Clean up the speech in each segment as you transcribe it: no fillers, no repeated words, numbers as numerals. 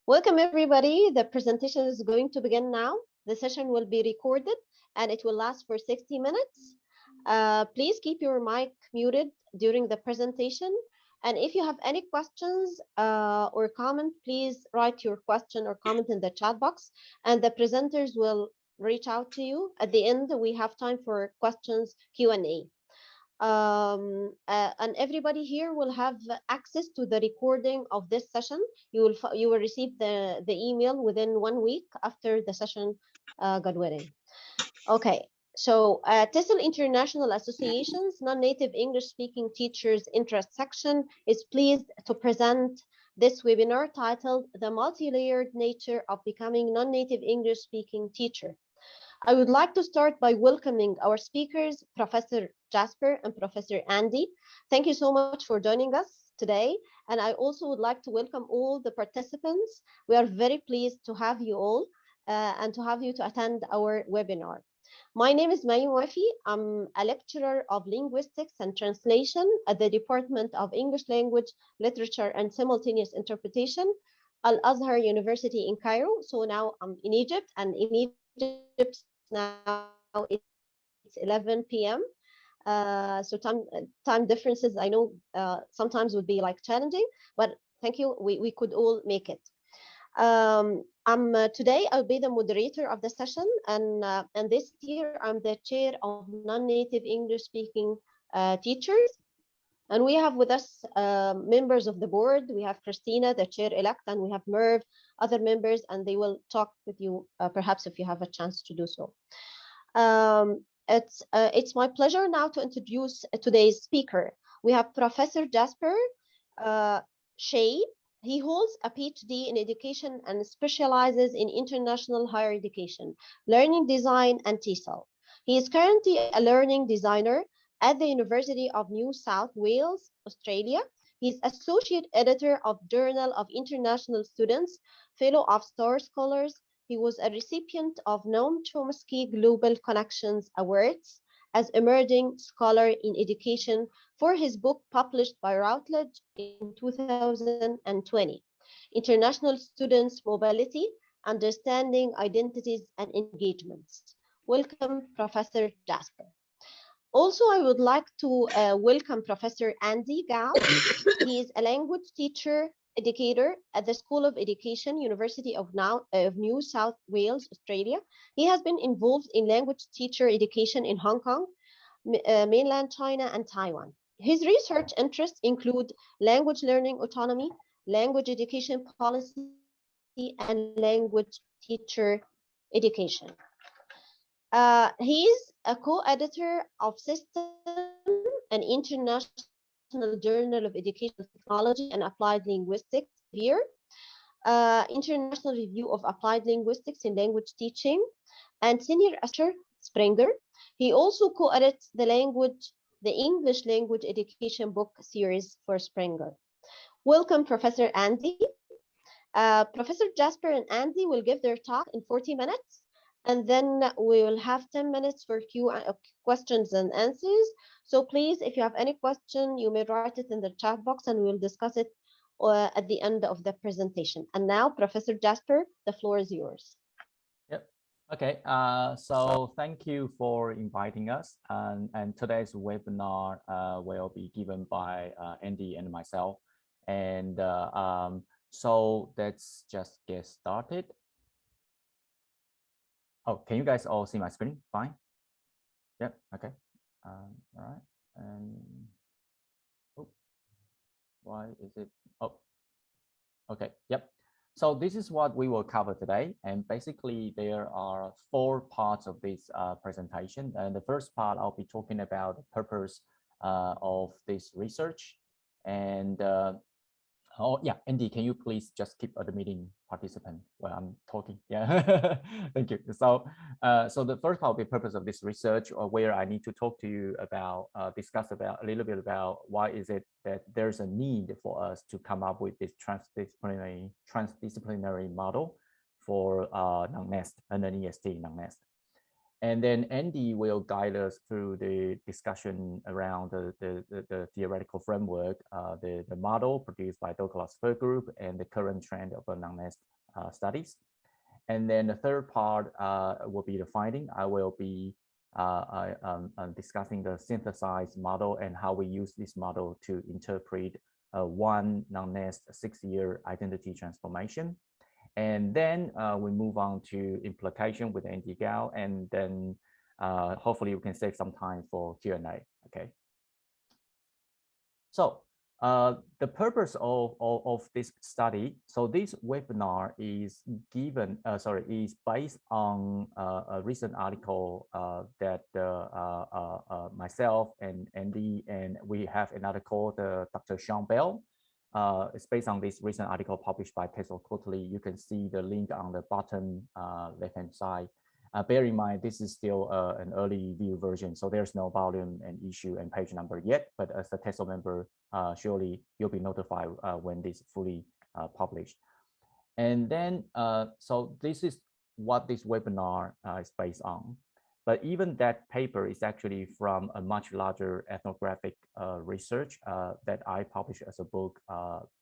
Welcome everybody. The presentation is going to begin now. The session will be recorded and it will last for 60 minutes. Please keep your mic muted during the presentation. And if you have any questions or comment, please write your question or comment in the chat box and the presenters will reach out to you. At the end, we have time for questions, Q&A. And everybody here will have access to the recording of this session. You will receive the email within 1 week after the session got wedding. Okay, so TESOL International Association's Non-Native English-Speaking Teachers Interest section is pleased to present this webinar titled The Multi-Layered Nature of Becoming Non-Native English-Speaking Teacher. I would like to start by welcoming our speakers, Professor Jasper and Professor Andy. Thank you so much for joining us today. And I also would like to welcome all the participants. We are very pleased to have you all and to have you to attend our webinar. My name is May Wafi. I'm a lecturer of linguistics and translation at the Department of English Language, Literature and Simultaneous Interpretation, Al-Azhar University in Cairo. So now I'm in Egypt, and in Egypt now it's 11 p.m. So time differences, I know sometimes would be like challenging, but thank you, we could all make it. Today I'll be the moderator of the session, and this year I'm the chair of non-native English speaking teachers. And we have with us members of the board. We have Christina, the chair-elect, and we have Merv, other members, and they will talk with you perhaps if you have a chance to do so. It's my pleasure now to introduce today's speaker. We have Professor Jasper Shea. He holds a PhD in education and specializes in international higher education, learning design, and TESOL. He is currently a learning designer at the University of New South Wales, Australia. He's associate editor of Journal of International Students, fellow of Star Scholars. He was a recipient of Noam Chomsky Global Connections Awards as emerging scholar in education for his book published by Routledge in 2020, International Students Mobility, Understanding Identities and Engagements. Welcome, Professor Jasper. Also, I would like to welcome Professor Andy Gao. He is a language teacher, educator at the School of Education, University of New South Wales, Australia. He has been involved in language teacher education in Hong Kong, mainland China, and Taiwan. His research interests include language learning autonomy, language education policy, and language teacher education. He's a co-editor of System, an international journal of educational technology and applied linguistics here, International Review of Applied Linguistics in Language Teaching, and senior assessor Springer. He also co-edits the English language education book series for Springer. Welcome, Professor Andy. Professor Jasper and Andy will give their talk in 40 minutes. And then we will have 10 minutes for questions and answers. So please, if you have any question, you may write it in the chat box and we will discuss it at the end of the presentation. And now, Professor Jasper, the floor is yours. Yep. Okay. So thank you for inviting us. And today's webinar will be given by Andy and myself. And so let's just get started. Oh, can you guys all see my screen? Fine. Yep. Okay. All right. And oh, why is it? Oh, okay. Yep. So this is what we will cover today. And basically, there are 4 parts of this presentation. And the first part, I'll be talking about the purpose of this research. And oh yeah, Andy, can you please just keep the meeting participant while I'm talking? Yeah, thank you. So, so the first part of the purpose of this research, or where I need to talk to you about, discuss about a little bit about why is it that there's a need for us to come up with this transdisciplinary model for NNEST, NNEST, NNEST. And then Andy will guide us through the discussion around the theoretical framework, the model produced by Douglas Fir Group, and the current trend of a NNEST studies. And then the third part will be the finding. I will be discussing the synthesized model and how we use this model to interpret one non-nest 6-year identity transformation. And then we move on to implication with NDGAL, and then hopefully we can save some time for Q&A, okay? So the purpose of this study, so this webinar is is based on a recent article that myself and Andy, and we have another called Dr. Sean Bell. It's based on this recent article published by TESOL Quarterly. You can see the link on the bottom left-hand side. Bear in mind, this is still an early view version, so there's no volume and issue and page number yet, but as a TESOL member, surely you'll be notified when this is fully published. And then, so this is what this webinar is based on. But even that paper is actually from a much larger ethnographic research that I published as a book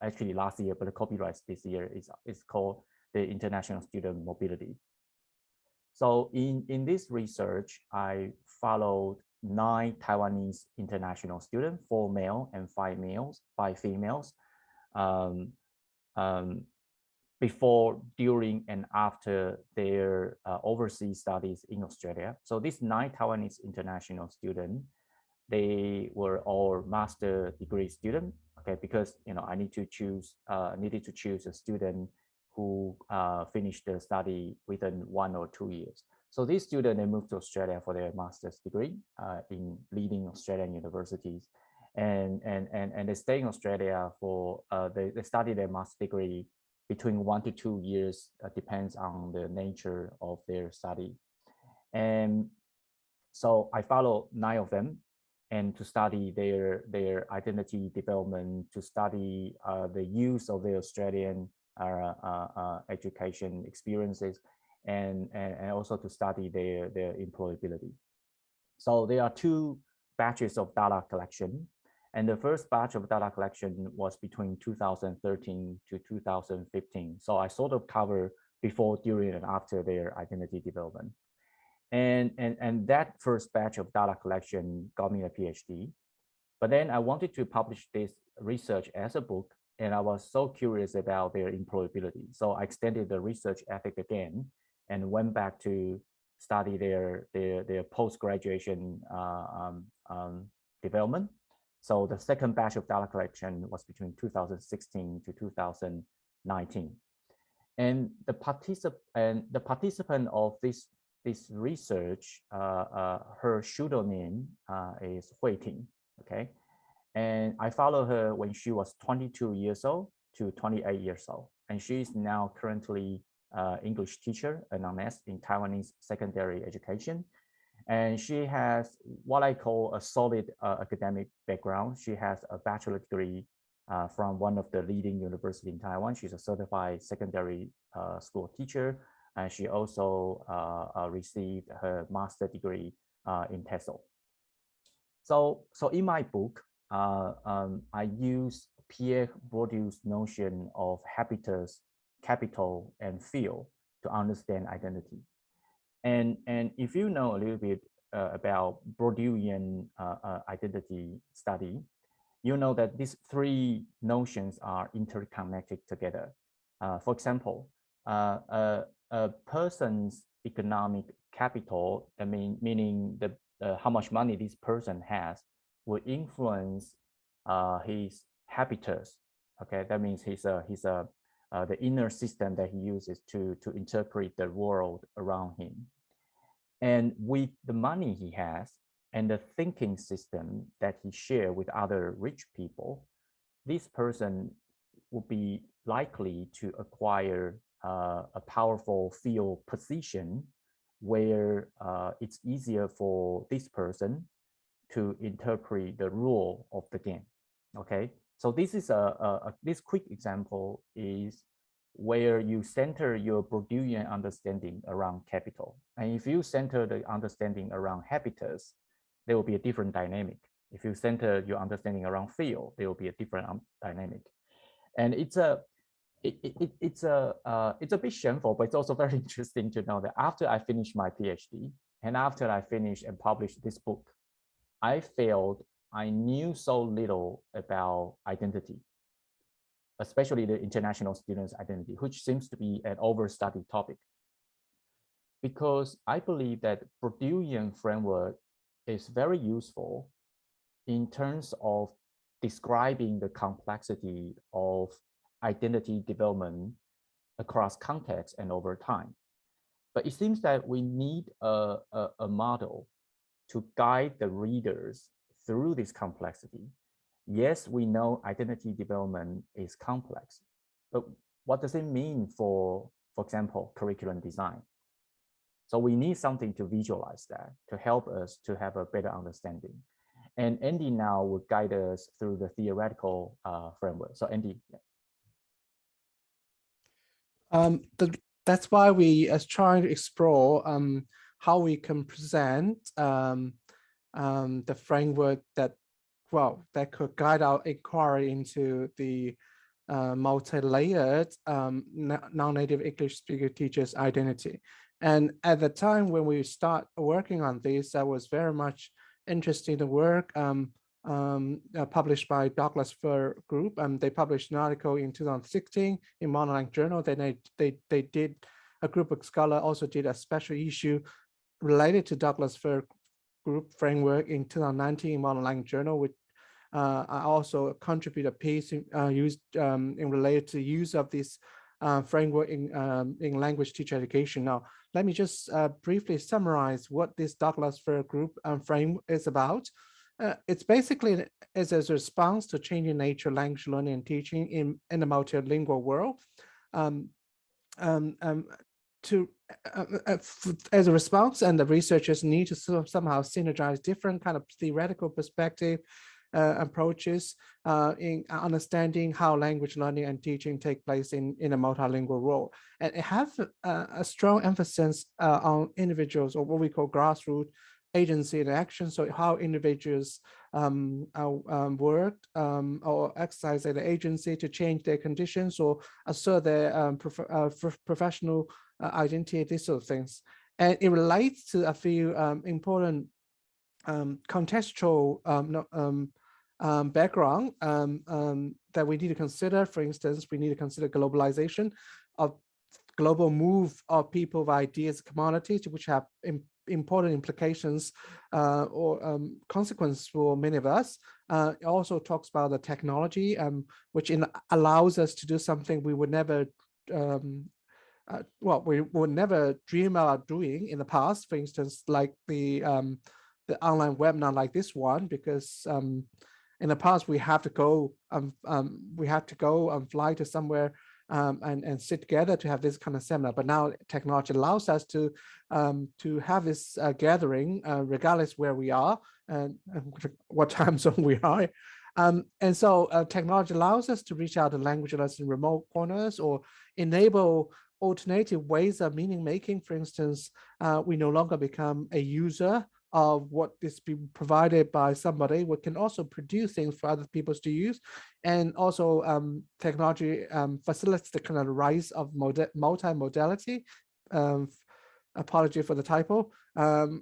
actually last year, but the copyright this year is called the International Student Mobility. So in this research, I followed 9 Taiwanese international students, 4 male and 5 females, before, during, and after their overseas studies in Australia. So these 9 Taiwanese international students, they were all master degree students, okay? Because I needed to choose a student who finished the study within 1 or 2 years. So these students, they moved to Australia for their master's degree in leading Australian universities. And they stay in Australia for, they study their master's degree between 1 to 2 years, depends on the nature of their study. And so I follow 9 of them, and to study their identity development, to study the use of the Australian education experiences, and also to study their employability. So there are 2 batches of data collection. And the first batch of data collection was between 2013 to 2015. So I sort of cover before, during, and after their identity development. And that first batch of data collection got me a PhD. But then I wanted to publish this research as a book, and I was so curious about their employability. So I extended the research ethic again and went back to study their post-graduation development. So the second batch of data collection was between 2016 to 2019. And the participant of this research, her pseudonym is Hui Ting, okay? And I followed her when she was 22 years old to 28 years old. And she is now currently English teacher, a non-nest in Taiwanese secondary education. And she has what I call a solid academic background. She has a bachelor degree from one of the leading universities in Taiwan. She's a certified secondary school teacher. And she also received her master's degree in TESOL. So in my book, I use Pierre Bourdieu's notion of habitus, capital, and field to understand identity. And if you know a little bit about Bourdieuian identity study, you know that these 3 notions are interconnected together. For example, a person's economic capital, meaning how much money this person has, will influence his habitus. Okay, that means the inner system that he uses to interpret the world around him. And with the money he has and the thinking system that he shares with other rich people, this person would be likely to acquire a powerful field position where it's easier for this person to interpret the rule of the game. Okay, so this is this quick example is where you center your Bourdieuian understanding around capital. And if you center the understanding around habitus, there will be a different dynamic. If you center your understanding around field, there will be a different dynamic. And it's it's a bit shameful, but it's also very interesting to know that after I finished my PhD and after I finished and published this book, I felt I knew so little about identity, especially the international students' identity, which seems to be an overstudied topic. Because I believe that Bourdieuian framework is very useful in terms of describing the complexity of identity development across context and over time. But it seems that we need a model to guide the readers through this complexity. Yes, we know identity development is complex, but what does it mean for example, curriculum design? So we need something to visualize that, to help us to have a better understanding. And Andy now will guide us through the theoretical framework. So Andy. Yeah. That's why we are trying to explore how we can present the framework that could guide our inquiry into the multi-layered non-native English speaker teachers' identity. And at the time when we start working on this, I was very much interested in the work published by Douglas Fir Group. They published an article in 2016 in Monolanguage Journal. Then they did, a group of scholars also did a special issue related to Douglas Fir Group framework in 2019 in Monolanguage Journal, which I also contributed a piece in related to use of this framework in language teacher education. Now, let me just briefly summarize what this Douglas Fir Group frame is about. It's basically as a response to changing nature language learning and teaching in the multilingual world. As a response, and the researchers need to somehow synergize different kind of theoretical perspective approaches in understanding how language learning and teaching take place in a multilingual world. And it has a strong emphasis on individuals, or what we call grassroots agency and action. So how individuals work or exercise their agency to change their conditions or assert their professional identity, these sort of things. And it relates to a few important contextual background that we need to consider. For instance, we need to consider globalization, of global move of people of ideas, commodities, which have important implications or consequences for many of us. It also talks about the technology, which allows us to do something we would never we would never dream about doing in the past. For instance, like the online webinar like this one, because in the past we have to go and fly to somewhere and sit together to have this kind of seminar. But now technology allows us to have this gathering regardless where we are and what time zone we are. And so technology allows us to reach out to language learners in remote corners or enable alternative ways of meaning making. For instance, we no longer become a user of what is being provided by somebody. We can also produce things for other people to use. And also technology facilitates the kind of rise of multimodality. Apology for the typo.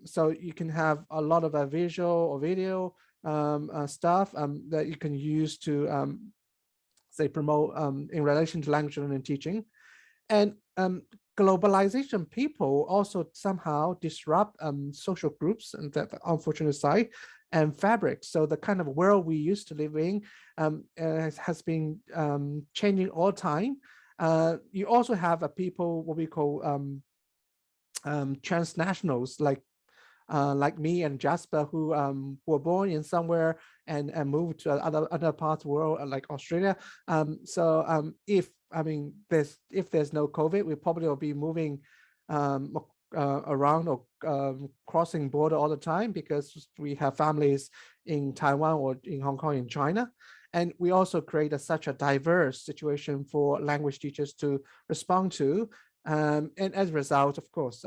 So you can have a lot of visual or video stuff that you can use to say promote in relation to language learning and teaching. And globalization people also somehow disrupt social groups, and that unfortunate side, and fabrics. So the kind of world we used to live in has been changing all the time. You also have people, what we call transnationals, like me and Jasper, who were born in somewhere and moved to other parts of the world, like Australia. If there's no COVID, we probably will be moving around or crossing border all the time, because we have families in Taiwan or in Hong Kong, in China. And we also create such a diverse situation for language teachers to respond to. And as a result, of course,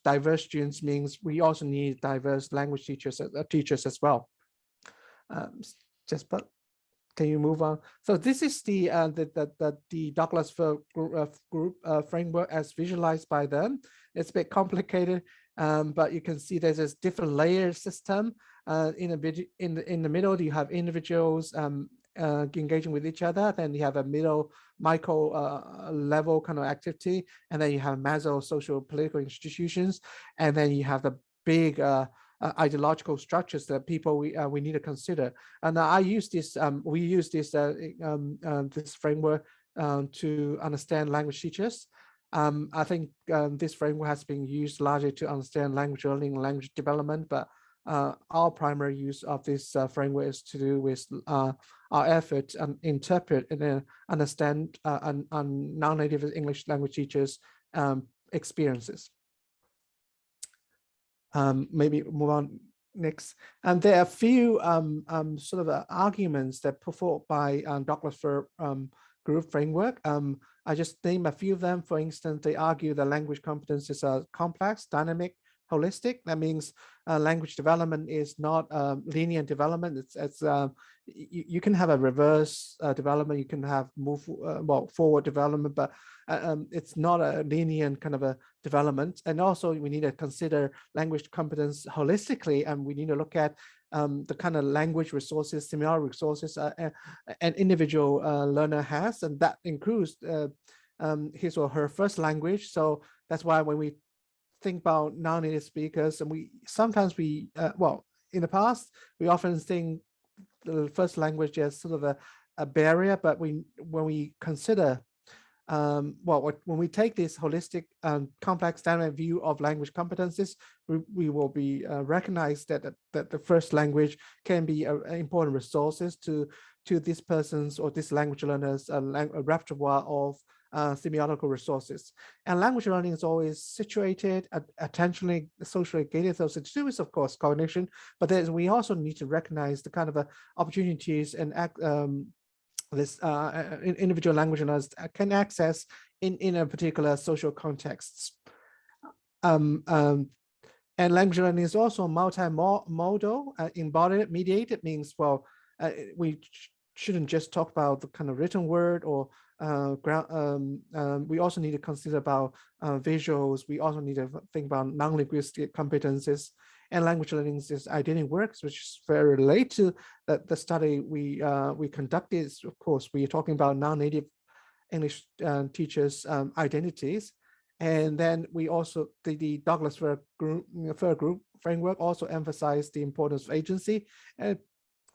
diverse students means we also need diverse language teachers as well. Jasper. can you move on? So this is the Douglas group framework as visualized by them. It's a bit complicated, but you can see there's this different layer system. In the middle, you have individuals engaging with each other. Then you have a middle micro level kind of activity, and then you have meso social political institutions, and then you have the big ideological structures that we need to consider. And I use this. We use this this framework to understand language teachers. I think this framework has been used largely to understand language learning, language development, but our primary use of this framework is to do with our effort and interpret and understand non-native English language teachers' experiences. Maybe move on next. And there are a few sort of arguments that put forward by Douglas group framework. I just name a few of them. For instance, they argue that language competencies are complex, dynamic, holistic. That means language development is not linear development. You can have a reverse development. You can have forward development, but it's not a linear kind of a development. And also we need to consider language competence holistically, and we need to look at the kind of language resources, similar resources an individual learner has, and that includes his or her first language. So that's why when we think about non-native speakers, and sometimes well, in the past, we often think the first language as sort of a barrier, but when we consider when we take this holistic complex dynamic view of language competencies, we will be recognize that the first language can be an important resources to this person's or this language learner's a repertoire of semiotical resources. And language learning is always situated, attentionally, socially gated. So to do with, of course, cognition, but then we also need to recognize the kind of opportunities and this individual language learners can access in a particular social context. And language learning is also multimodal, embodied, mediated. Means, well, we shouldn't just talk about the kind of written word or we also need to consider about visuals. We also need to think about non-linguistic competences. And language learning is identity works, which is very related to the study we conducted. Of course, we are talking about non-native English teachers' identities. And then we also, the Douglas group framework also emphasized the importance of agency and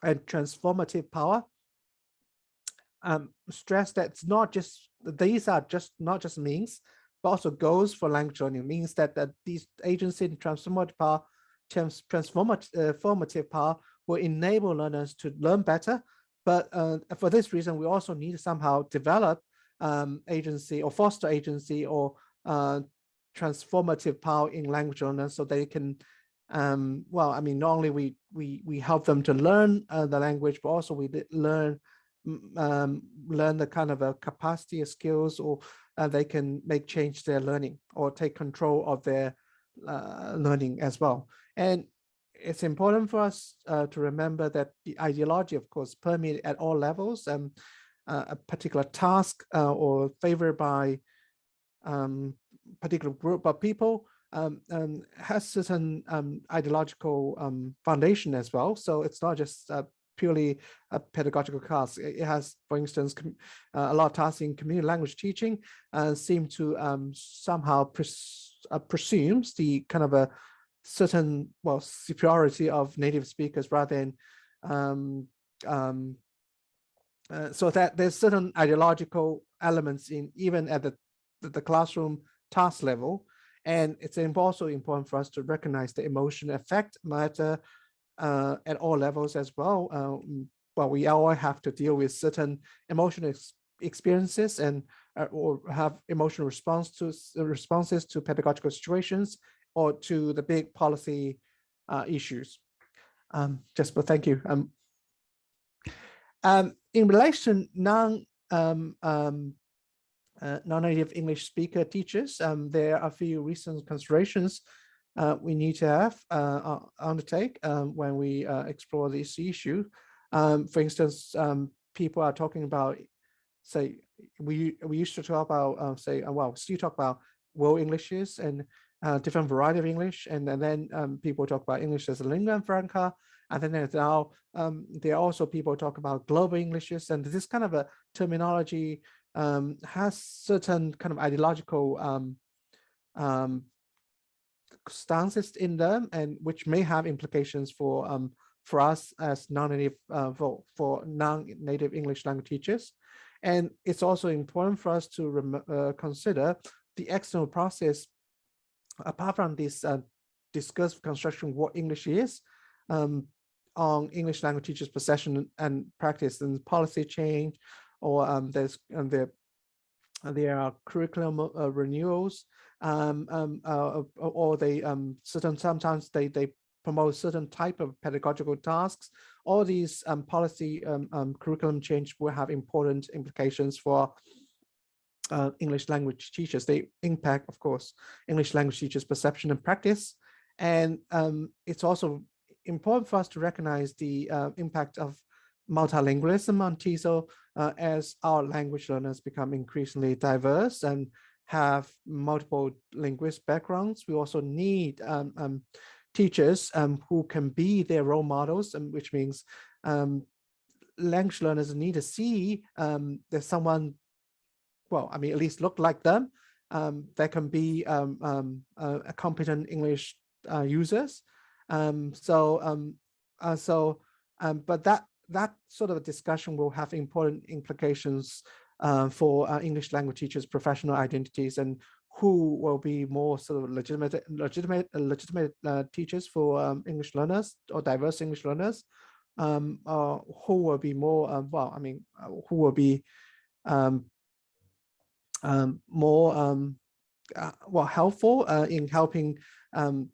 transformative power. Stress that these are not just means, but also goals for language learning. Means that these agency and transformative power will enable learners to learn better. But for this reason, we also need to somehow develop agency or foster agency or transformative power in language learners, so they can well, I mean, not only we help them to learn the language, but also we learn the kind of a capacity of skills, or they can change their learning or take control of their learning as well. And it's important for us to remember that the ideology, of course, permeates at all levels. A particular task or favored by particular group of people has certain ideological foundation as well. So it's not just purely a pedagogical task. It has, for instance, a lot of tasks in community language teaching seem to somehow presumes the kind of a certain, well, superiority of native speakers rather than so that there's certain ideological elements in even at the classroom task level. And it's also important for us to recognize the emotion effect matter at all levels as well. But we all have to deal with certain emotional experiences and or have emotional responses to pedagogical situations or to the big policy issues. Jesper, thank you. In relation non-native English speaker teachers, there are a few recent considerations we need to have undertake when we explore this issue. For instance, people are talking about, say, we used to talk about, well, still talk about world Englishes and different variety of English, and then people talk about English as a lingua franca, and then there's now there are also people talk about global Englishes, and this kind of a terminology has certain kind of ideological stances in them, and which may have implications for us as non-native for non-native English language teachers. And it's also important for us to consider the external process apart from this discussed construction what English is on English language teachers' perception and practice and policy change, or there are curriculum renewals, or they sometimes they promote certain type of pedagogical tasks. All these policy curriculum change will have important implications for English language teachers. They impact, of course, English language teachers' perception and practice. And it's also important for us to recognize the impact of multilingualism on TESOL as our language learners become increasingly diverse and have multiple linguist backgrounds. We also need teachers who can be their role models, and which means language learners need to see there's someone, well, I mean, at least look like them, that can be a competent English users. But that sort of a discussion will have important implications for English language teachers' professional identities, and who will be more sort of legitimate teachers for English learners or diverse English learners, or who will be more who will be more helpful in helping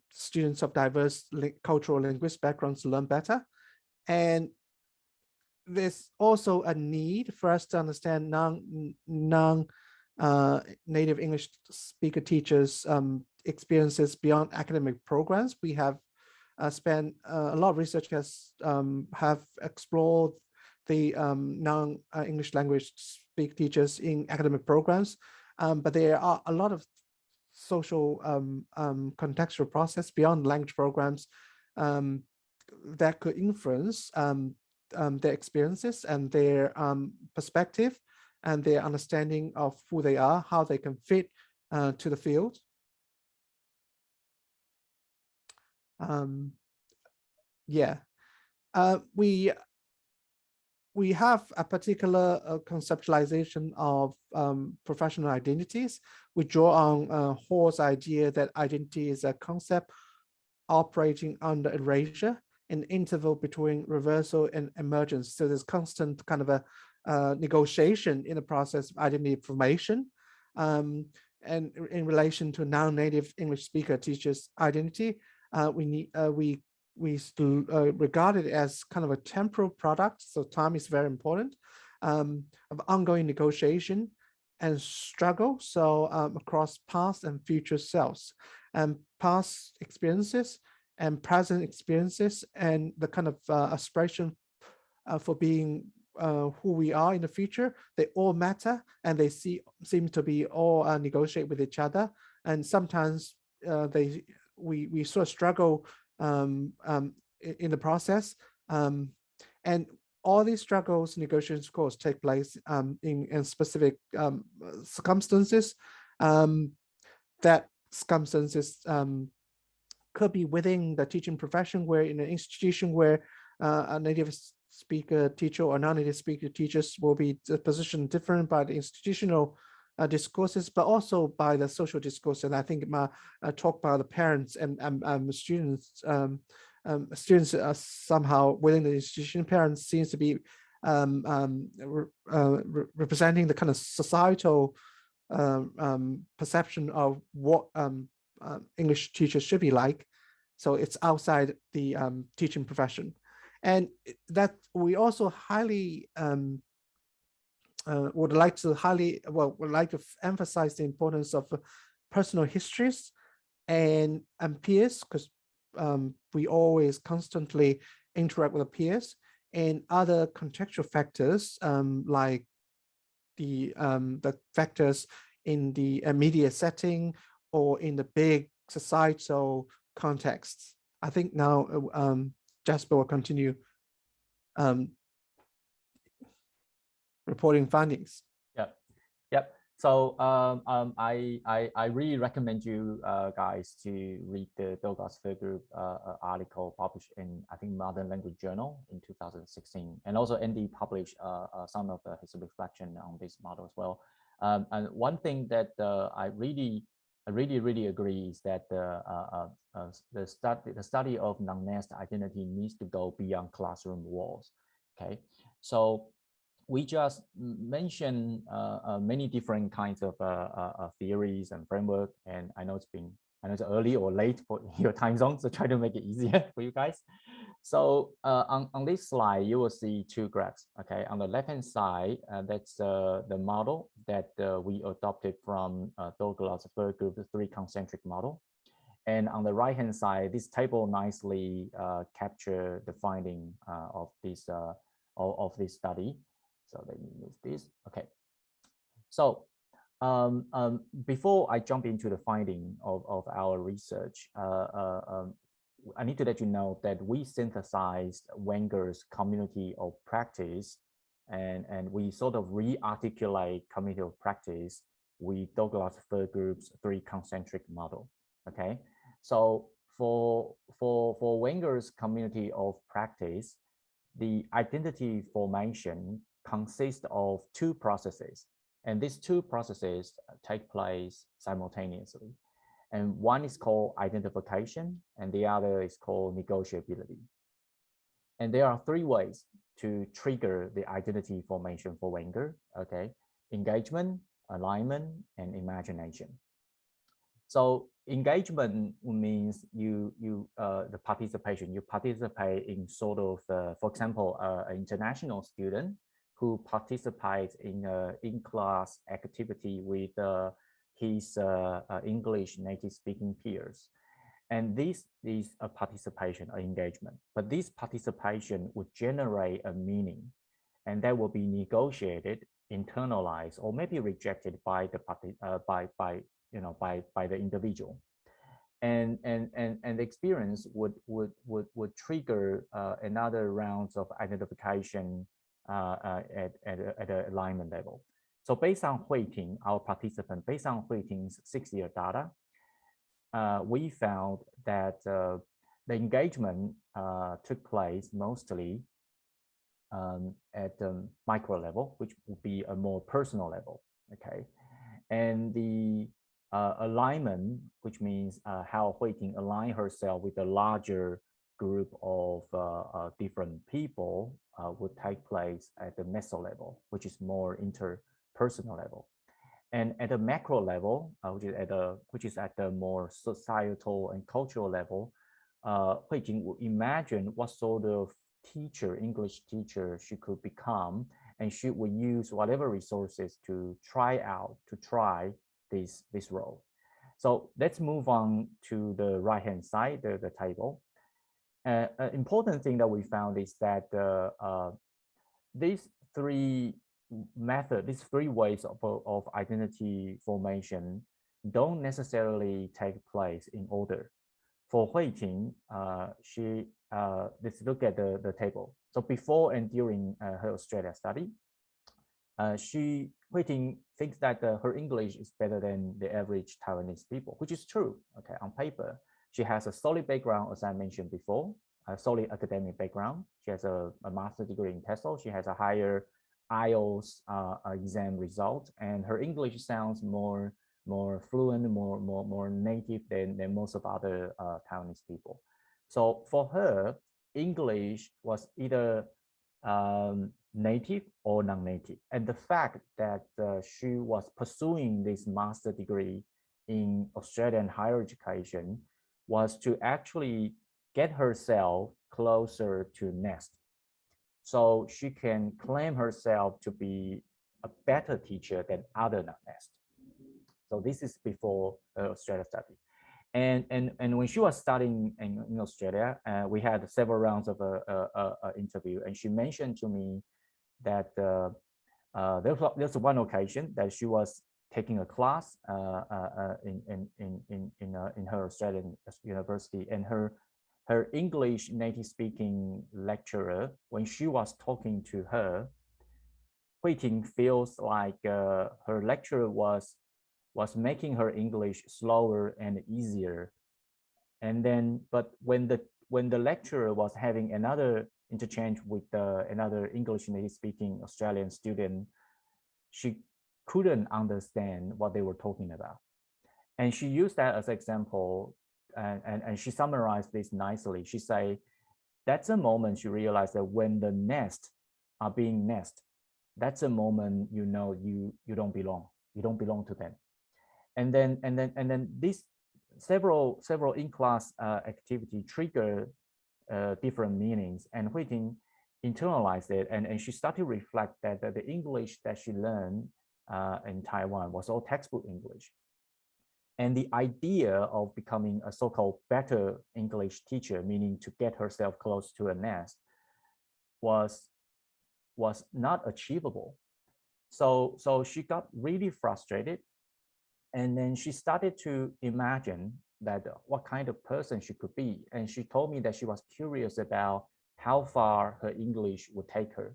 students of diverse cultural linguistic backgrounds learn better. And there's also a need for us to understand non-native English speaker teachers' experiences beyond academic programs. We have spent a lot of research have explored the non-English language speaker teachers in academic programs, but there are a lot of social contextual process beyond language programs that could influence their experiences and their perspective and their understanding of who they are, how they can fit to the field. We have a particular conceptualization of professional identities. We draw on Hall's idea that identity is a concept operating under erasure, an interval between reversal and emergence. So there's constant kind of a negotiation in the process of identity formation. And in relation to non-native English speaker teachers' identity, we regard it as kind of a temporal product. So time is very important, of ongoing negotiation and struggle. So across past and future selves, and past experiences and present experiences, and the kind of aspiration for being who we are in the future, they all matter, and they seem to be all negotiate with each other. And sometimes we sort of struggle in the process, and all these struggles, negotiations, of course, take place in specific circumstances. That circumstances could be within the teaching profession, where in an institution where a native speaker teacher or non-native speaker teachers will be positioned different by the institutional discourses, but also by the social discourse. And I think my talk about the parents and students, students are somehow within the institution. Parents seems to be representing the kind of societal perception of what English teachers should be like. So it's outside the teaching profession. And that we also highly would like to emphasize the importance of personal histories and peers, because we always constantly interact with the peers. and other contextual factors like the factors in the media setting or in the big societal contexts. I think now Jasper will continue reporting findings. Yep. So I really recommend you guys to read the Douglas Fair Group article published in, I think, Modern Language Journal in 2016, and also Andy published some of his reflection on this model as well. And one thing that I really agree is that the study of non-nest identity needs to go beyond classroom walls. Okay, so we just mentioned many different kinds of theories and framework, and I know it's early or late for your time zone, so try to make it easier for you guys. So on this slide, you will see two graphs. Okay, on the left-hand side, that's the model that we adopted from Douglas Fair Group, the 3 concentric model. And on the right-hand side, this table nicely capture the finding of this study. So let me move this. Okay. So before I jump into the finding of our research, I need to let you know that we synthesized Wenger's community of practice, and we sort of re-articulate community of practice with Douglas Fair Group's 3 concentric model. Okay. So for Wenger's community of practice, the identity formation consists of 2 processes, and these 2 processes take place simultaneously. And one is called identification, and the other is called negotiability. And there are 3 ways to trigger the identity formation for Wenger. Okay, engagement, alignment, and imagination. So engagement means the participation. You participate in sort of, for example, an international student who participates in an in-class activity with his English native speaking peers. And this is a participation, or engagement. But this participation would generate a meaning, and that will be negotiated, internalized, or maybe rejected by the by the individual. And the experience would trigger another rounds of identification at the alignment level. So based on Huiting, our participant, based on Huiting's 6-year data, we found that the engagement took place mostly at the micro level, which would be a more personal level. Okay, and the alignment, which means how Huiting aligned herself with a larger group of different people, would take place at the meso level, which is more interpersonal level. And at the macro level, which is at the more societal and cultural level, Huiting would imagine what sort of teacher, English teacher, she could become, and she would use whatever resources to try this role. So let's move on to the right-hand side, the table. An important thing that we found is that these 3 methods, these 3 ways of identity formation don't necessarily take place in order. For Huiting, let's look at the table. So before and during her Australia study, Huiting thinks that her English is better than the average Taiwanese people, which is true. Okay, on paper, she has a solid background, as I mentioned before, a solid academic background. She has a master's degree in TESOL. She has a higher IELTS exam result, and her English sounds more fluent, more native than most of other Taiwanese people. So for her, English was either native or non-native. And the fact that she was pursuing this master degree in Australian higher education was to actually get herself closer to NNEST. So she can claim herself to be a better teacher than other non-NNEST. So this is before Australia study. And when she was studying in Australia, we had several rounds of a interview, and she mentioned to me that there's one occasion that she was taking a class in her Australian university, and her English native speaking lecturer, when she was talking to her, Hui-Ting feels like her lecturer was making her English slower and easier. And then, but when the lecturer was having another interchange with another English native speaking Australian student, she couldn't understand what they were talking about. And she used that as an example, and she summarized this nicely. She said, that's a moment she realized that when the nest are being nested, that's a moment you know you don't belong. You don't belong to them. And then this several in-class activity trigger different meanings, and Hui-Ting internalized it, and she started to reflect that the English that she learned in Taiwan was all textbook English. And the idea of becoming a so-called better English teacher, meaning to get herself close to a nest, was not achievable. So she got really frustrated, and then she started to imagine that what kind of person she could be. And she told me that she was curious about how far her English would take her.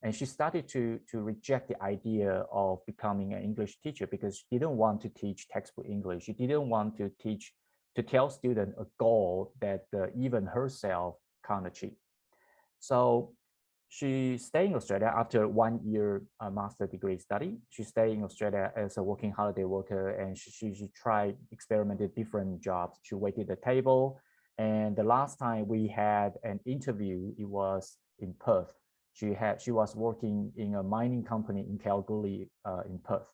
And she started to reject the idea of becoming an English teacher because she didn't want to teach textbook English. She didn't want to tell students a goal that even herself can't achieve. So she stayed in Australia after 1 year master degree study. She stayed in Australia as a working holiday worker, and she tried, experimented different jobs. She waited the table. And the last time we had an interview, it was in Perth. She was working in a mining company in Kalgoorlie in Perth.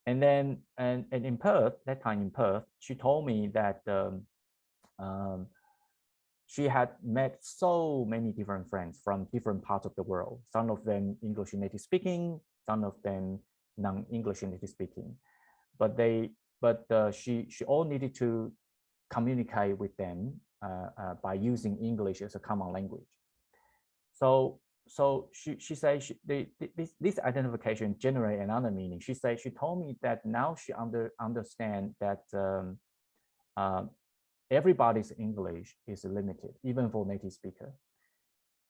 And then, and in Perth, that time in Perth, she told me that she had met so many different friends from different parts of the world. Some of them English native speaking, some of them non-English native speaking. But she all needed to communicate with them by using English as a common language. So she said this identification generated another meaning. She said she told me that now she understand that everybody's English is limited, even for native speaker.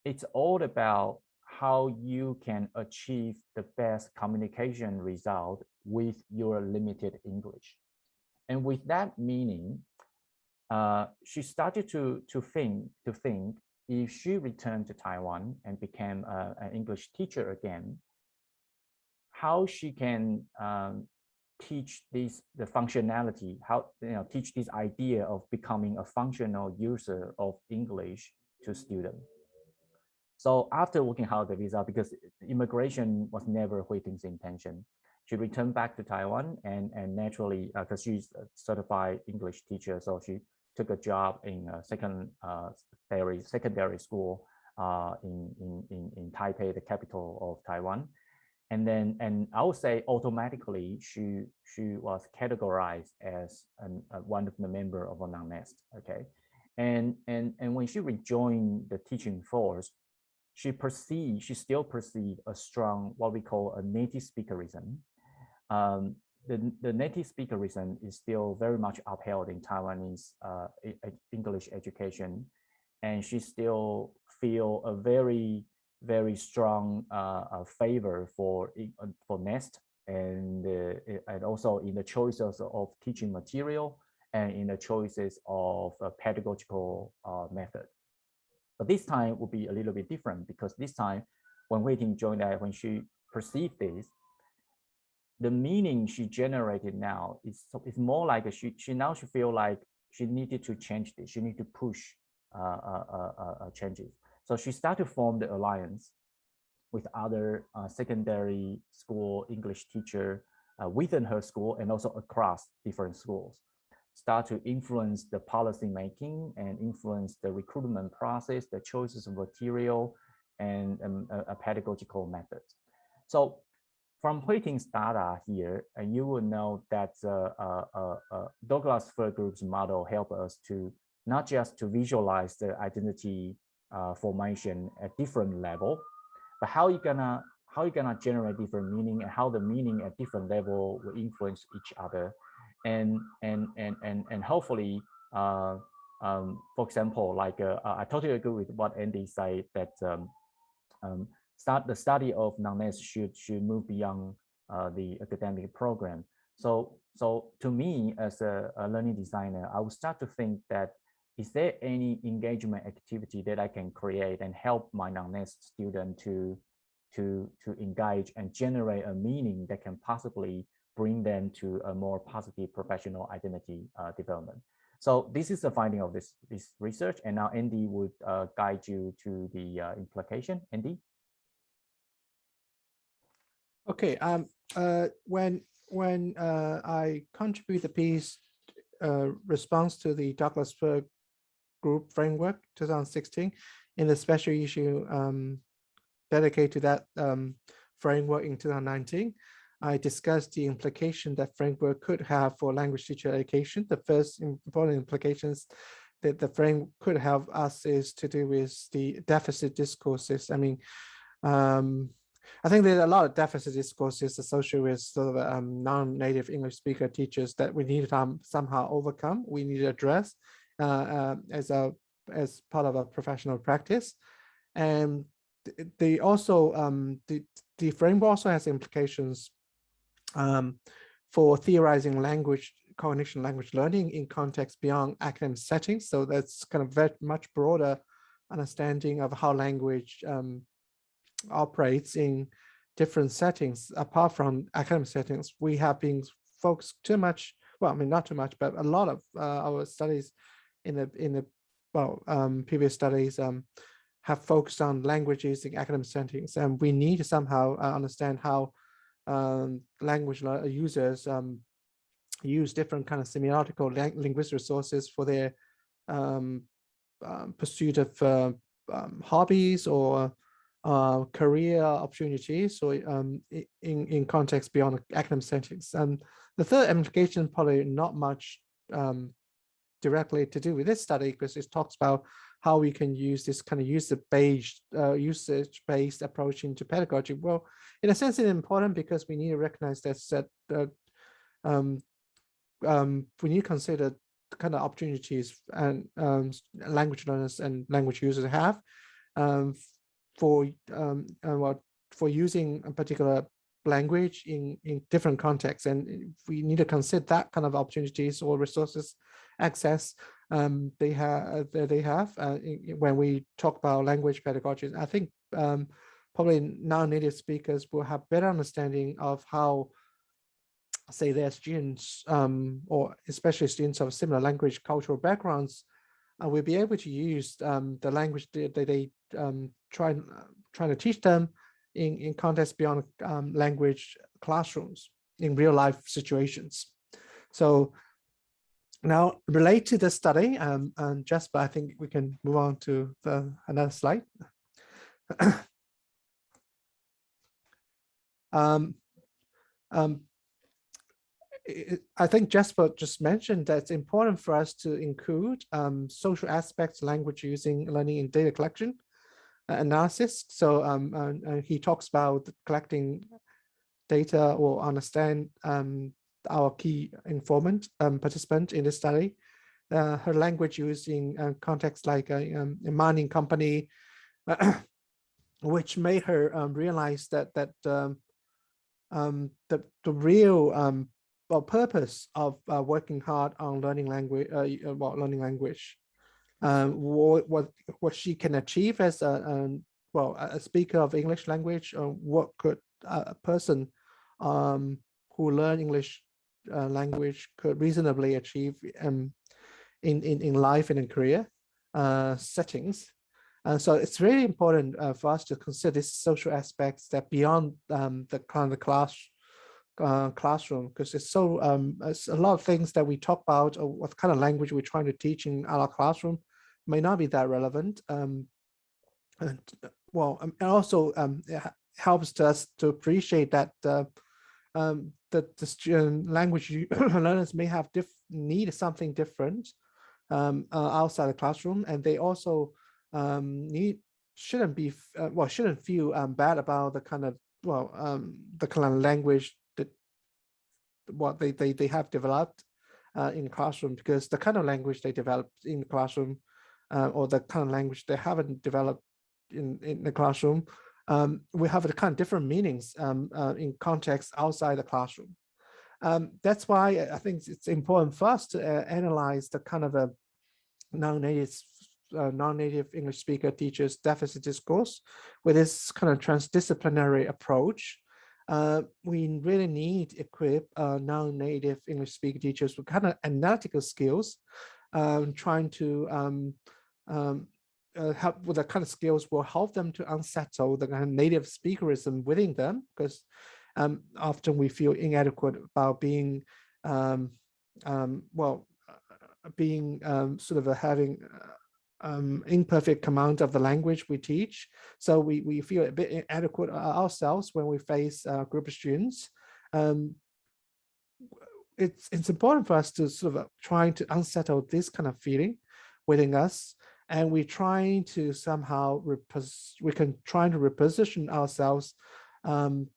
It's all about how you can achieve the best communication result with your limited English. And with that meaning, she started to think if she returned to Taiwan and became an English teacher again, how she can teach the functionality, how teach this idea of becoming a functional user of English to students. So after working holiday visa, because immigration was never Hui-Ting's intention, she returned back to Taiwan, and naturally, because she's a certified English teacher, so she took a job in a secondary school in Taipei, the capital of Taiwan. And I would say automatically she was categorized as one of the member of a non-nest. Okay, and when she rejoined the teaching force, she still perceived a strong, what we call a native speakerism. The native speakerism is still very much upheld in Taiwanese English education, and she still feel a very strong favor for NEST, and also in the choices of teaching material and in the choices of pedagogical method. But this time will be a little bit different, because this time when Hui-Ting joined that, when she perceived this, the meaning she generated now is more like she feel like she needed to change this. She needed to push changes. So she started to form the alliance with other secondary school English teacher within her school and also across different schools. Start to influence the policy making and influence the recruitment process, the choices of material, and a pedagogical methods. So from Huiting's data here, you will know that Douglas-Fir group's model help us to not just to visualize the identity formation at different level, but how you gonna generate different meaning and how the meaning at different level will influence each other, and hopefully, for example, like I totally agree with what Andy said that the study of non-NEST should move beyond the academic program. So to me, as a learning designer, I would start to think that, is there any engagement activity that I can create and help my non-NEST student to engage and generate a meaning that can possibly bring them to a more positive professional identity development. So this is the finding of this research, and now Andy would guide you to the implication. Andy. Okay. When I contribute the piece response to the Douglas-Fir group framework 2016 in the special issue dedicated to that framework in 2019, I discussed the implication that framework could have for language teacher education. The first important implications that the framework could have us is to do with the deficit discourses. I mean, I think there's a lot of deficit discourses associated with sort of non-native English speaker teachers that we need to somehow overcome. We need to address as part of a professional practice. And the framework also has implications for theorizing language cognition, language learning in context beyond academic settings. So that's kind of very much broader understanding of how language operates in different settings apart from academic settings. We have been focused too much, well, I mean, not too much, but a lot of our studies in the previous studies have focused on languages in academic settings, and we need to somehow understand how language users use different kind of semiotical linguistic resources for their pursuit of hobbies or career opportunities, or in context beyond academic settings. And the third implication probably not much directly to do with this study, because it talks about how we can use this kind of usage-based approach into pedagogy. Well, in a sense, it's important because we need to recognize that we need to consider the kind of opportunities and language learners and language users have for using a particular language in different contexts, and we need to consider that kind of opportunities or resources access they have when we talk about language pedagogy. I think probably non-native speakers will have better understanding of how, say, their students or especially students of similar language cultural backgrounds will be able to use the language that they trying to teach them in context beyond language classrooms in real life situations. So now, related to the study, and Jasper, I think we can move on to another slide. I think Jasper just mentioned that it's important for us to include social aspects, language using, learning in data collection, analysis. So he talks about collecting data or understand our key informant participant in the study, her language using context like a mining company, which made her realize that the real purpose of working hard on learning language, what she can achieve as a speaker of English language, what could a person who learn English language could reasonably achieve in life and in career settings. So it's really important for us to consider these social aspects that beyond the kind of classroom, because it's a lot of things that we talk about, or what kind of language we're trying to teach in our classroom may not be that relevant. And also helps us to appreciate that the language learners may have need something different outside the classroom, and they also shouldn't feel bad about the kind of language that what they have developed in the classroom, because the kind of language they developed in the classroom or the kind of language they haven't developed in the classroom, we have a kind of different meanings in context outside the classroom. That's why I think it's important for us to analyze the kind of a non-native English speaker teachers deficit discourse with this kind of transdisciplinary approach. We really need to equip non-native English speaking teachers with kind of analytical skills, trying to help with the kind of skills will help them to unsettle the kind of native speakerism within them, because often we feel inadequate about being sort of having imperfect command of the language we teach. So we feel a bit inadequate ourselves when we face a group of students. It's important for us to sort of trying to unsettle this kind of feeling within us, and we're trying to somehow try to reposition ourselves in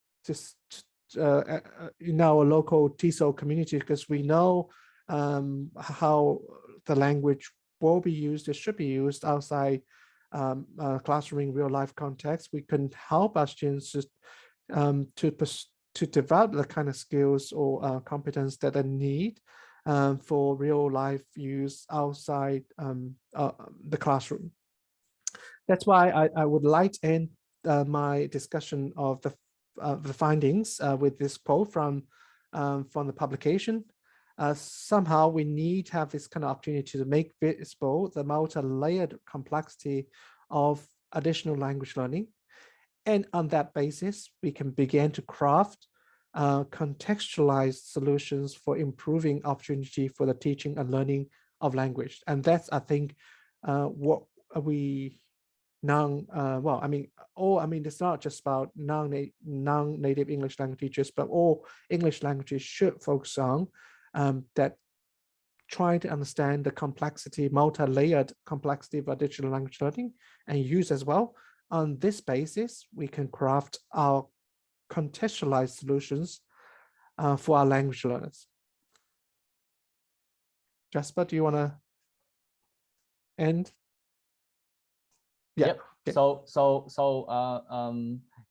our local TESOL community, because we know how the language will be used, it should be used outside classroom in real life context. We can help our students to develop the kind of skills or competence that they need for real life use outside the classroom. That's why I would like to end my discussion of the findings with this quote from the publication. Somehow we need to have this kind of opportunity to make visible the multi-layered complexity of additional language learning. And on that basis, we can begin to craft contextualized solutions for improving opportunity for the teaching and learning of language. And that's, I think, what we it's not just about non-native English language teachers, but all English languages should focus on that, trying to understand the complexity, multi-layered complexity of digital language learning and use as well. On this basis, we can craft our contextualized solutions for our language learners. Jasper, do you want to end? Yeah. Yep. Okay.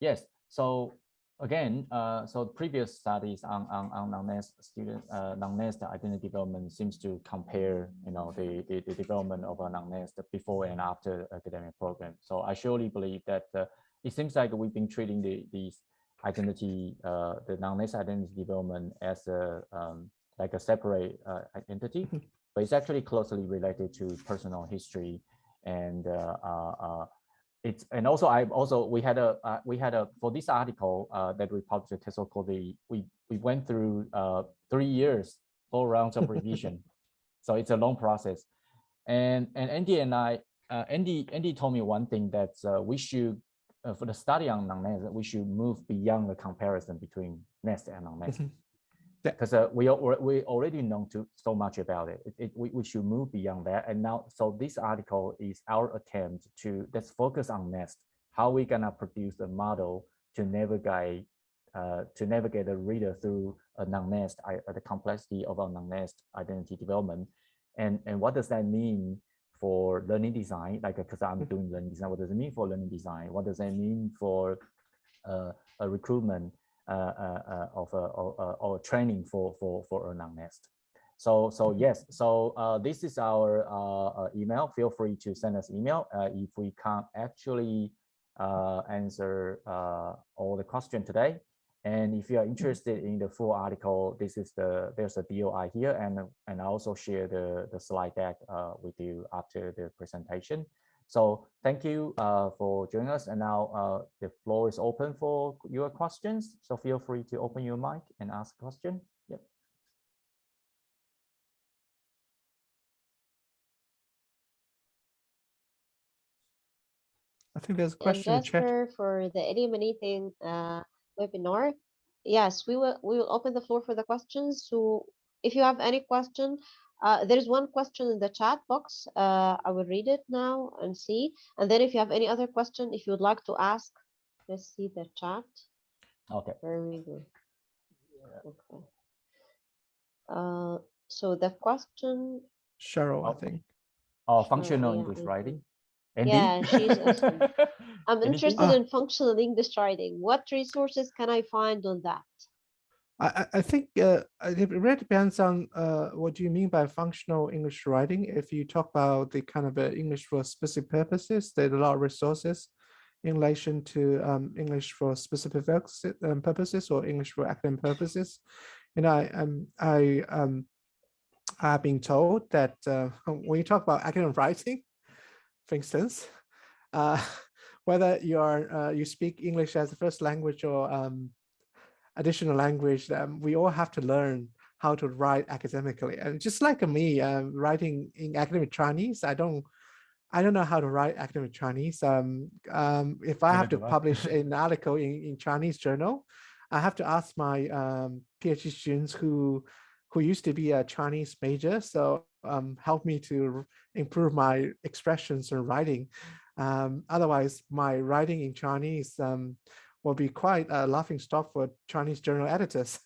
Yes. So again, so previous studies on non-NNEST student non-NNEST identity development seems to compare, the development of a non-NNEST before and after academic program. So I surely believe that it seems like we've been treating these identity, the non-NNEST identity development as like a separate identity, but it's actually closely related to personal history. And we had a for this article that we published at TESOL called we went through 3 years, 4 rounds of revision. So it's a long process. And Andy and I, Andy told me one thing, that we should for the study on non-NNEST, we should move beyond the comparison between NNEST and non-NNEST. Because we already know so much about it. We should move beyond that. And now, so this article is our attempt to let's focus on NNEST. How we gonna produce a model to navigate the reader through a non-NNEST, the complexity of our non-NNEST identity development, and what does that mean for learning design? Like, because I'm doing learning design, what does it mean for learning design? What does that mean for a recruitment? Or training for a non-NNEST. So yes, so this is our email. Feel free to send us email if we can't actually answer all the questions today. And if you are interested in the full article, there's a DOI here, and I also share the slide deck with you after the presentation. So thank you for joining us. And now the floor is open for your questions. So feel free to open your mic and ask a question. Yep. I think there's a And question in chat. Jasper for the eliminating webinar. Yes, we will open the floor for the questions. So if you have any question, there's one question in the chat box. I will read it now and see. And then if you have any other question, if you would like to ask, let's see the chat. Okay. Very good. Okay. So the question. Cheryl, I think. Oh, functional yeah, English I writing. think. Andy? Yeah, she's asking. I'm Anything? interested in functional English writing. What resources can I find on that? I think it really depends on what you mean by functional English writing. If you talk about the kind of English for specific purposes, there's a lot of resources in relation to English for specific purposes or English for academic purposes. And I've been told that when you talk about academic writing, for instance, whether you speak English as a first language or additional language, we all have to learn how to write academically. And just like me, writing in academic Chinese, I don't know how to write academic Chinese. If I have to publish an article in Chinese journal, I have to ask my PhD students who used to be a Chinese major, so help me to improve my expressions and writing. Otherwise, my writing in Chinese will be quite a laughing stock for Chinese journal editors.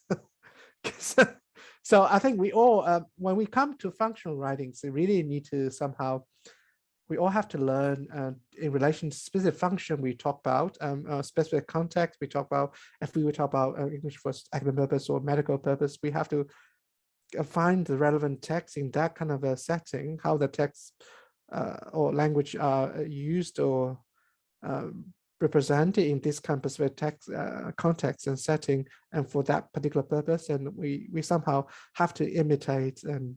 So I think we all, when we come to functional writings, we really need to somehow, we all have to learn in relation to specific function we talk about, specific context we talk about. If we would talk about English for academic purpose or medical purpose, we have to find the relevant text in that kind of a setting, how the text or language are used or represented in this kind of specific text context and setting, and for that particular purpose, and we somehow have to imitate and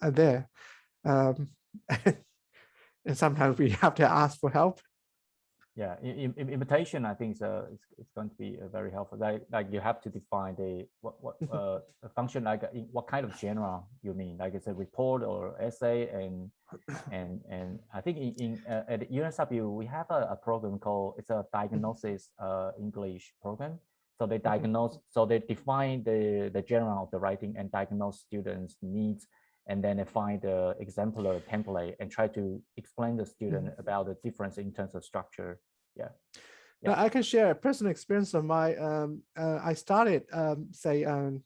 there. And sometimes we have to ask for help. Yeah, imitation, I think it's going to be very helpful. Like you have to define what a function, like what kind of genre you mean, like it's a report or essay, and I think at UNSW we have a program called, it's a diagnosis English program. So they diagnose, so they define the genre of the writing and diagnose students' needs, and then they find the exemplar template and try to explain the student about the difference in terms of structure. Yeah. Now, I can share a personal experience of my, I started, say, in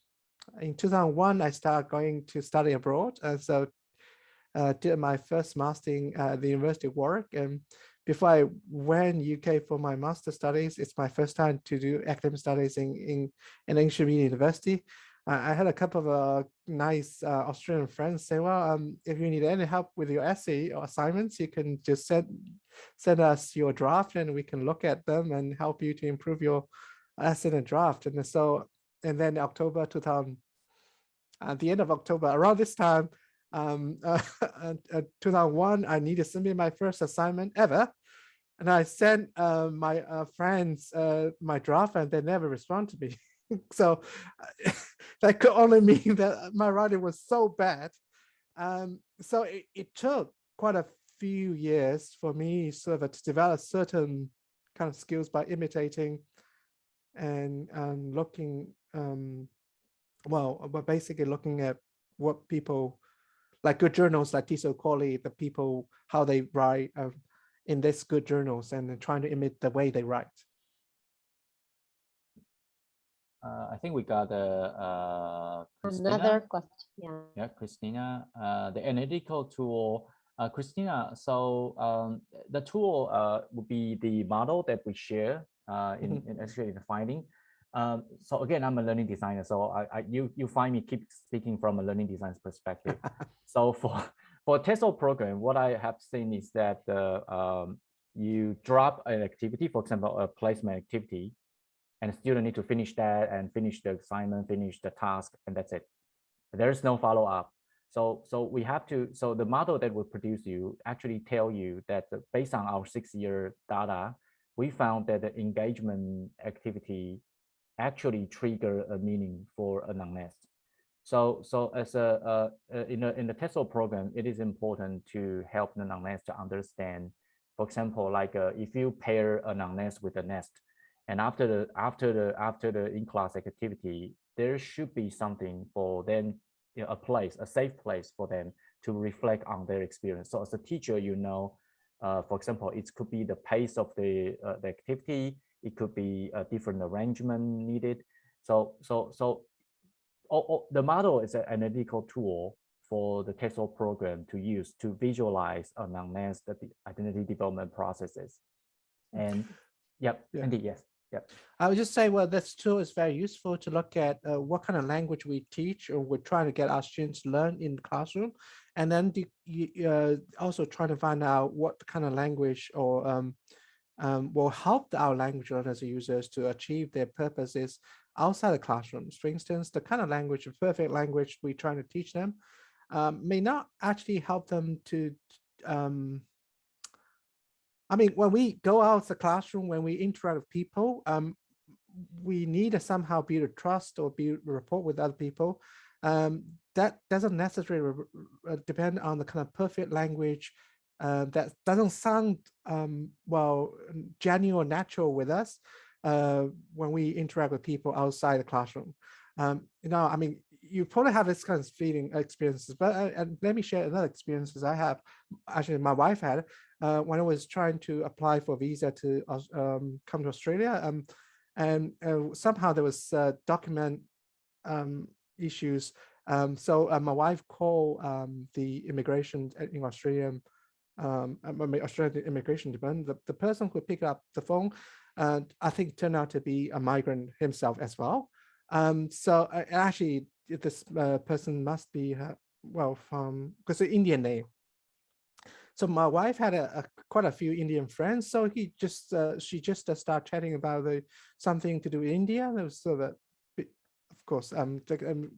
2001, I started going to study abroad. And so did my first master in the University of Warwick. And before I went UK for my master studies, it's my first time to do academic studies in an English medium university. I had a couple of nice Australian friends say, well, if you need any help with your essay or assignments, you can just send us your draft and we can look at them and help you to improve your essay and draft. And so, and then October 2000, at the end of October, around this time, 2001, I needed to submit my first assignment ever. And I sent my friends my draft and they never respond to me. So that could only mean that my writing was so bad. So it took quite a few years for me sort of to develop certain kind of skills by imitating and looking, but basically looking at what people, like good journals like TESOL, the people, how they write in this good journals, and then trying to imitate the way they write. I think we got Another question. Yeah, Christina, the analytical tool. Christina, so the tool would be the model that we share in actually in the finding. So again, I'm a learning designer, so you find me keep speaking from a learning design perspective. So for TESOL program, what I have seen is that you drop an activity, for example, a placement activity, and the student need to finish that and finish the assignment, finish the task, and that's it. There's no follow-up. So we have to, so the model that will produce you actually tell you that based on our 6-year data, we found that the engagement activity actually trigger a meaning for a non-nest. So as in the TESOL program, it is important to help the non-nest to understand For example, like if you pair a non-nest with a nest, and after the in-class activity, there should be something for them, a safe place for them to reflect on their experience. So as a teacher, for example, it could be the pace of the activity. It could be a different arrangement needed. So the model is an analytical tool for the TESOL program to use to visualize a non-nest identity development processes. And indeed, yes. Yep. I would just say, well, this tool is very useful to look at what kind of language we teach or we're trying to get our students to learn in the classroom. And then also trying to find out what kind of language or will help our language learners and users to achieve their purposes outside the classrooms. For instance, the kind of language, the perfect language we're trying to teach them may not actually help them to I mean, when we go out of the classroom, when we interact with people, we need to somehow build a trust or build a rapport with other people. That doesn't necessarily depend on the kind of perfect language that doesn't sound, well, genuine or natural with us when we interact with people outside the classroom. I mean, you probably have this kind of experiences, but let me share another experiences I have. Actually, my wife had when I was trying to apply for a visa to come to Australia, and somehow there was document issues. So my wife called the immigration in Australian immigration department. The person who picked up the phone, I think, turned out to be a migrant himself as well. So actually, this person must be from, because the Indian name. So my wife had quite a few Indian friends. So she just started chatting about something to do with India. And it was sort of of course,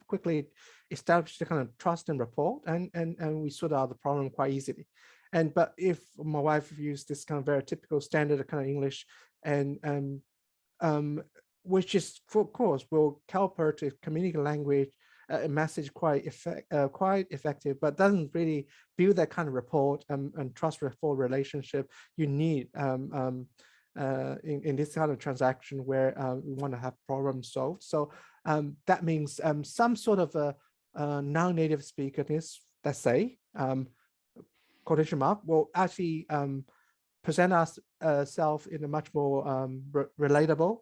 quickly established the kind of trust and rapport, and we sorted out the problem quite easily. But if my wife used this kind of very typical standard kind of English, and which is, of course, will help her to communicate language, a message quite effective, but doesn't really build that kind of rapport and trust rapport relationship you need in this kind of transaction where we want to have problem solved. So that means some sort of a non-native speaker, let's say, quotation mark, will actually present ourselves in a much more relatable,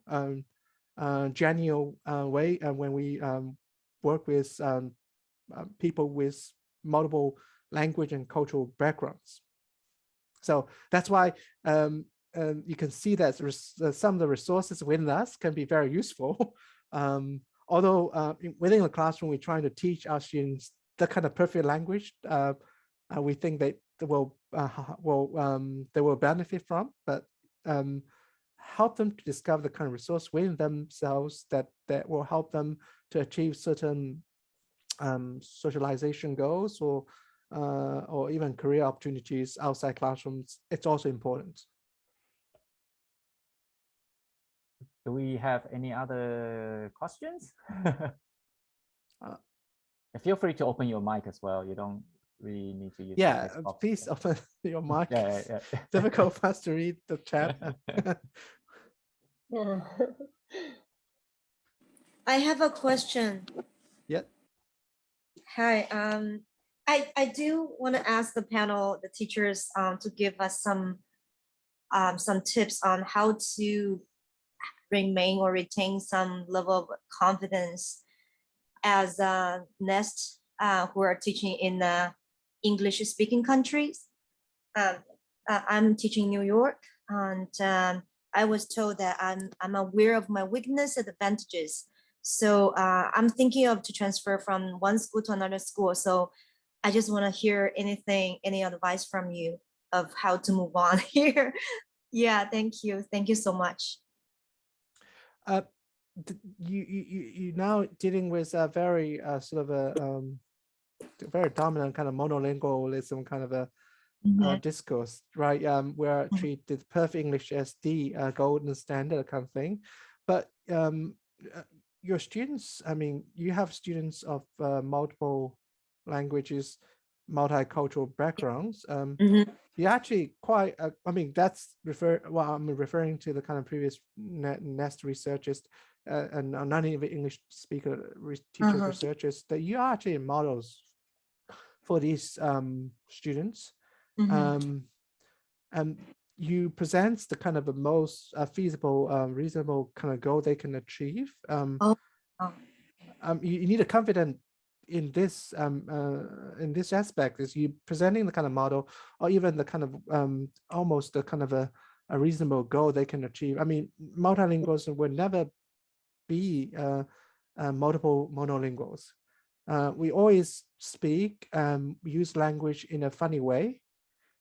genuine way when we work with people with multiple language and cultural backgrounds. So that's why you can see that some of the resources within us can be very useful. Although within the classroom, we're trying to teach our students the kind of perfect language we think that they will benefit from, but help them to discover the kind of resource within themselves that will help them to achieve certain socialization goals or even career opportunities outside classrooms. It's also important. Do we have any other questions? Feel free to open your mic as well. You don't really need to use. Yeah, please open your mic. Yeah. Difficult for us to read the chat. I have a question. Yeah. Hi. I do want to ask the panel, the teachers, to give us some tips on how to remain or retain some level of confidence as NNEST who are teaching in English-speaking countries. I'm teaching in New York, and I was told that I'm aware of my weakness and advantages. So I'm thinking of to transfer from one school to another school. So I just want to hear any advice from you of how to move on here. Yeah, thank you. Thank you so much. You now dealing with a very sort of a very dominant kind of monolingualism kind of a discourse, right? Where treat the perfect English as the golden standard kind of thing. But your students, I mean, you have students of multiple languages. multicultural backgrounds, Mhm. you actually quite, I mean, that's I'm referring to the kind of previous NNEST researchers and non-native English speaker teacher researchers, that you are actually models for these students. Mhm. And you present the kind of the most feasible, reasonable kind of goal they can achieve. Oh. Oh. You need a confidence in this aspect, is you presenting the kind of model, or even the kind of almost the kind of a reasonable goal they can achieve. I mean, multilinguals will never be multiple monolinguals. We always speak, use language in a funny way.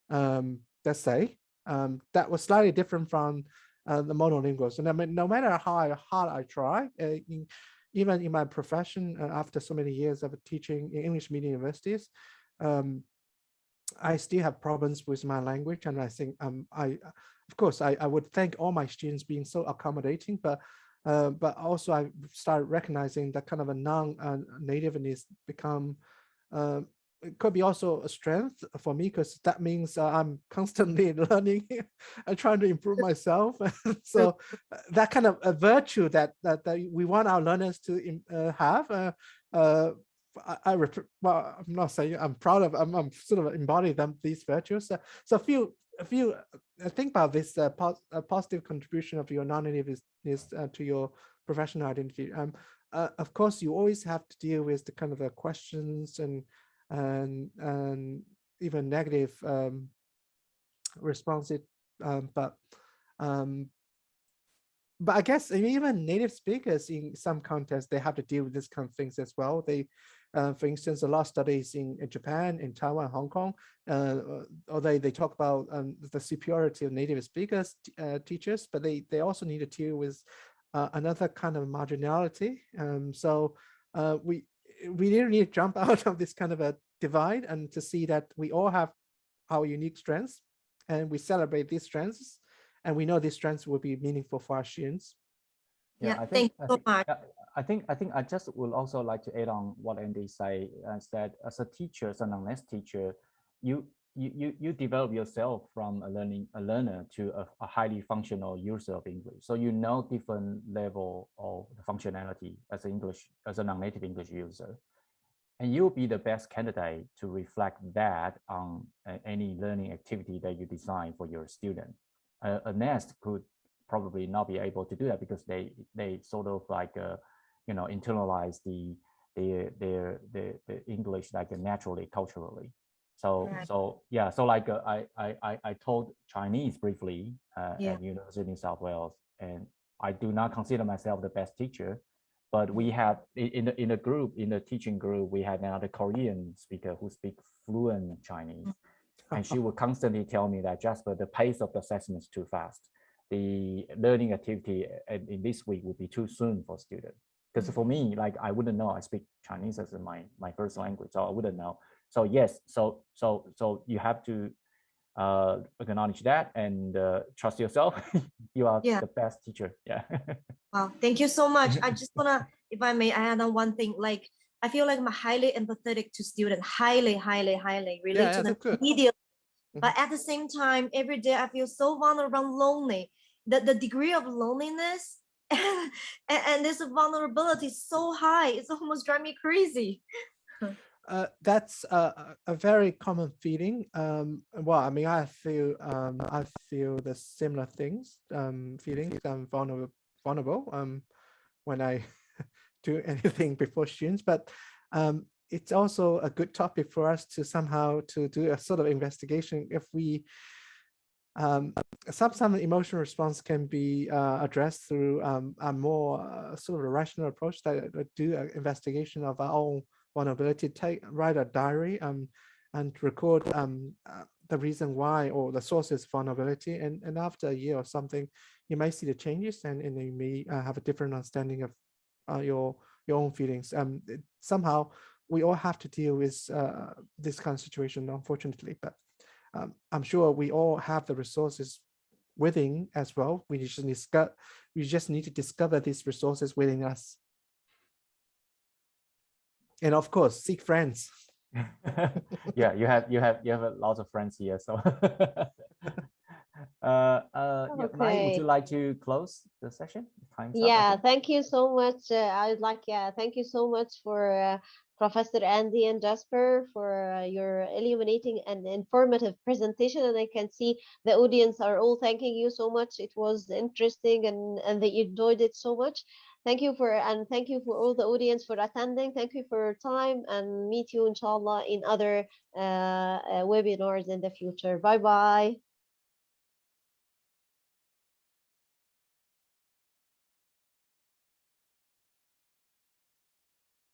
Let's say that was slightly different from the monolinguals. And I mean, no matter how hard I try, even in my profession, after so many years of teaching in English medium universities, I still have problems with my language. And I think of course, I would thank all my students being so accommodating, but also I started recognizing that kind of a non-nativeness become it could be also a strength for me, because that means I'm constantly learning and trying to improve myself. So that kind of a virtue that we want our learners to have. Well, I'm not saying I'm proud of. I'm sort of embody these virtues. So if you think about this positive contribution of your non-nativeness to your professional identity. Of course, you always have to deal with the kind of the questions and even negative responses, but I guess even native speakers in some contexts, they have to deal with this kind of things as well. They, for instance, a lot of studies in Japan, in Taiwan, Hong Kong, although they talk about the superiority of native speakers, teachers, but they also need to deal with another kind of marginality. So we really need to jump out of this kind of a divide and to see that we all have our unique strengths, and we celebrate these strengths, and we know these strengths will be meaningful for our students. Yeah, thank you so much. I think I just would also like to add on what Andy say, is that as a teacher, as an NNEST teacher, you develop yourself from a learner to a highly functional user of English. So you know different level of the functionality as a non-native English user, and you'll be the best candidate to reflect that on any learning activity that you design for your student. A NNEST could probably not be able to do that because they sort of like internalize the English like naturally, culturally. So Right. so yeah, so like I taught Chinese briefly at University in New South Wales, and I do not consider myself the best teacher, but we had in the teaching group, we had another Korean speaker who speaks fluent Chinese, and she would constantly tell me that, Jasper, the pace of the assessment is too fast. The learning activity in this week would be too soon for students. Because for me, like I wouldn't know. I speak Chinese as my first language, so I wouldn't know. So yes, so you have to acknowledge that and trust yourself. You are the best teacher. Yeah. Wow, thank you so much. I just wanna, if I may add on one thing, like I feel like I'm highly empathetic to students, highly relate to them immediately. But at the same time, every day I feel so vulnerable and lonely. The degree of loneliness and this vulnerability is so high, it's almost driving me crazy. That's a very common feeling. Well, I mean, I feel the similar things, feelings. I'm vulnerable when I do anything before students, but it's also a good topic for us to somehow to do a sort of investigation. If we some emotional response can be addressed through a more sort of a rational approach that do an investigation of our own vulnerability, write a diary and record the reason why or the sources of vulnerability, and after a year or something, you may see the changes and you may have a different understanding of your own feelings. Somehow we all have to deal with this kind of situation, unfortunately, but I'm sure we all have the resources within as well. We just need to discover these resources within us. And of course, seek friends. Yeah, you have a lot of friends here, so yeah, Mai, would you Okay. like to close the session? Time's up, I Yeah, think. thank you so much. I'd like, yeah, thank you so much for Professor Andy and Jasper for your illuminating and informative presentation. And I can see the audience are all thanking you so much. It was interesting and they enjoyed it so much. Thank you thank you for all the audience for attending. Thank you for your time and meet you inshallah in other webinars in the future. Bye bye.